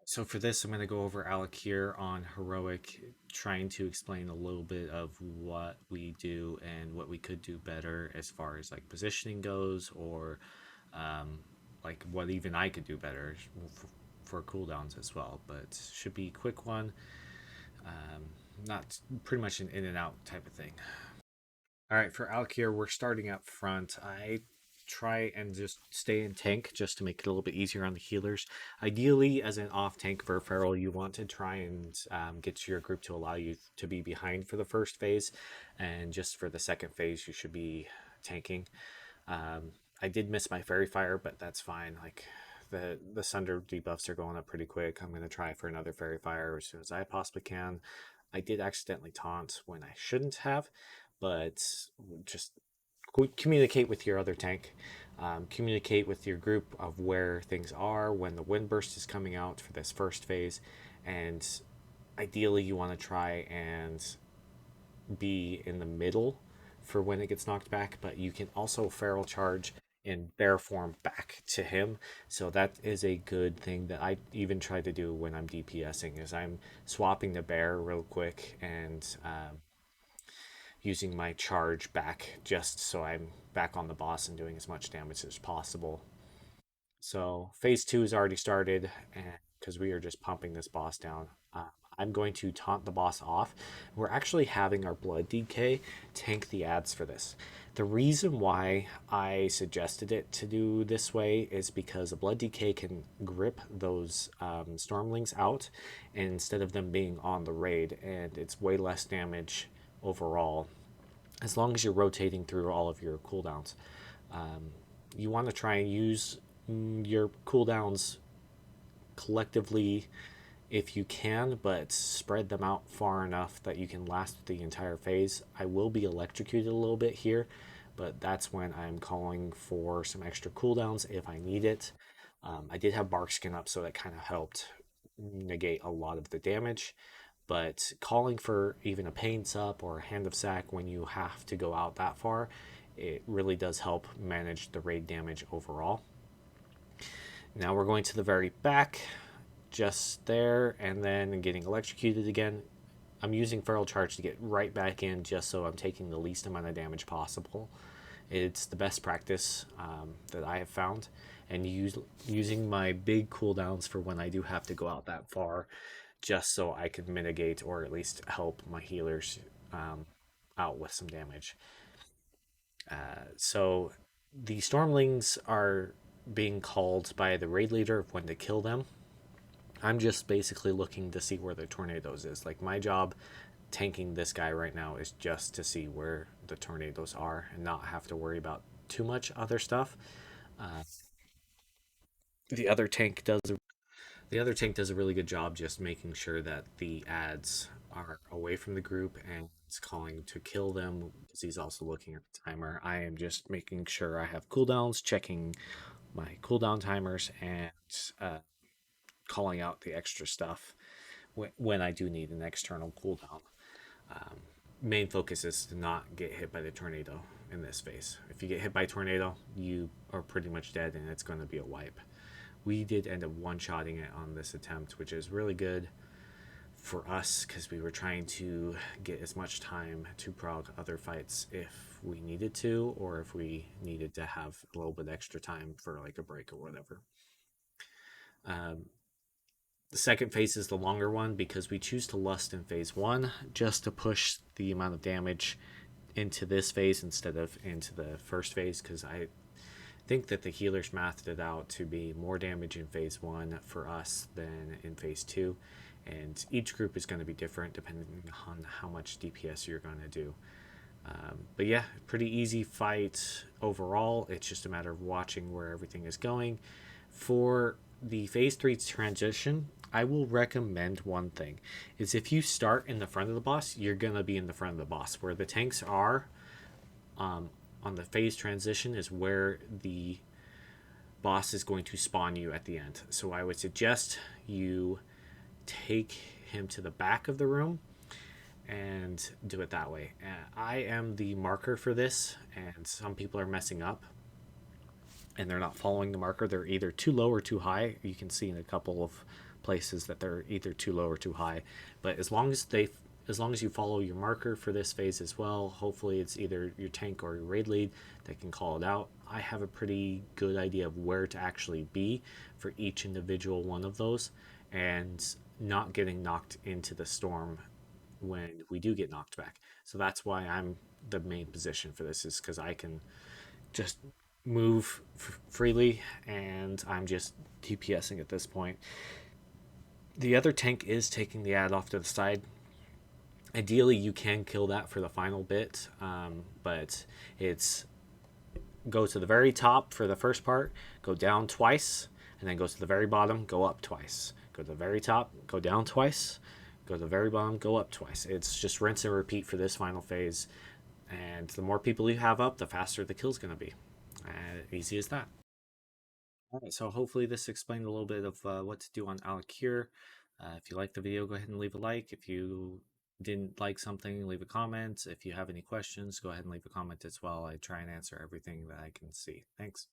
So for this, I'm going to go over Alakir on heroic, trying to explain a little bit of what we do and what we could do better as far as like positioning goes, or um, like what even I could do better for cooldowns as well. But should be a quick one, not pretty much an in and out type of thing. All right, for Alkir, we're starting up front. I try and just stay in tank just to make it a little bit easier on the healers. Ideally, as an off tank for Feral, you want to try and get your group to allow you to be behind for the first phase, and just for the second phase, you should be tanking. I did miss my Fairy Fire, but that's fine. Like the Sunder debuffs are going up pretty quick. I'm going to try for another Fairy Fire as soon as I possibly can. I did accidentally taunt when I shouldn't have, but just communicate with your other tank. Communicate with your group of where things are when the wind burst is coming out for this first phase, and ideally you want to try and be in the middle for when it gets knocked back, but you can also feral charge in bear form back to him. So that is a good thing that I even try to do when I'm DPSing is I'm swapping the bear real quick and using my charge back just so I'm back on the boss and doing as much damage as possible. So phase two has already started, and because we are just pumping this boss down, I'm going to taunt the boss off. We're actually having our blood DK tank the ads for this. The reason why I suggested it to do this way is because a blood DK can grip those stormlings out instead of them being on the raid, and it's way less damage overall as long as you're rotating through all of your cooldowns. You want to try and use your cooldowns collectively if you can, but spread them out far enough that you can last the entire phase. I will be electrocuted a little bit here, but that's when I'm calling for some extra cooldowns if I need it. I did have Bark Skin up, so that kind of helped negate a lot of the damage. But calling for even a Paints Up or a Hand of Sack when you have to go out that far, it really does help manage the raid damage overall. Now we're going to the very back, just there, and then getting electrocuted again. I'm using Feral Charge to get right back in just so I'm taking the least amount of damage possible. It's the best practice that I have found, and using my big cooldowns for when I do have to go out that far, just so I can mitigate or at least help my healers out with some damage. So the Stormlings are being called by the raid leader of when to kill them. I'm just basically looking to see where the tornadoes is. Like my job tanking this guy right now is just to see where the tornadoes are and not have to worry about too much other stuff. Uh, the other tank does the other tank does a really good job just making sure that the ads are away from the group and it's calling to kill them because he's also looking at the timer. I am just making sure I have cooldowns, checking my cooldown timers, and uh, calling out the extra stuff when I do need an external cooldown. Main focus is to not get hit by the tornado in this phase. If you get hit by a tornado, you are pretty much dead and it's going to be a wipe. We did end up one-shotting it on this attempt, which is really good for us because we were trying to get as much time to prog other fights if we needed to, or if we needed to have a little bit extra time for like a break or whatever. Um, the second phase is the longer one because we choose to lust in phase one just to push the amount of damage into this phase instead of into the first phase, because I think that the healers mathed it out to be more damage in phase one for us than in phase two. And each group is going to be different depending on how much DPS you're going to do. But yeah, pretty easy fight overall. It's just a matter of watching where everything is going. For the phase three transition, I will recommend one thing is if you start in the front of the boss, you're gonna be in the front of the boss. Where the tanks are on the phase transition is where the boss is going to spawn you at the end. So I would suggest you take him to the back of the room and do it that way. I am the marker for this, and some people are messing up and they're not following the marker. They're either too low or too high. You can see in a couple of places that they're either too low or too high. But as long as you follow your marker for this phase as well, hopefully it's either your tank or your raid lead that can call it out. I have a pretty good idea of where to actually be for each individual one of those, and not getting knocked into the storm when we do get knocked back. So that's why I'm the main position for this, is because I can just move freely, and I'm just DPSing at this point. The other tank is taking the ad off to the side. Ideally, you can kill that for the final bit, but it's go to the very top for the first part, go down twice, and then go to the very bottom, go up twice. Go to the very top, go down twice, go to the very bottom, go up twice. It's just rinse and repeat for this final phase. And the more people you have up, the faster the kill's going to be. Easy as that. All right, so hopefully this explained a little bit of what to do on Alakir. If you liked the video, go ahead and leave a like. If you didn't like something, leave a comment. If you have any questions, go ahead and leave a comment as well. I try and answer everything that I can see. Thanks.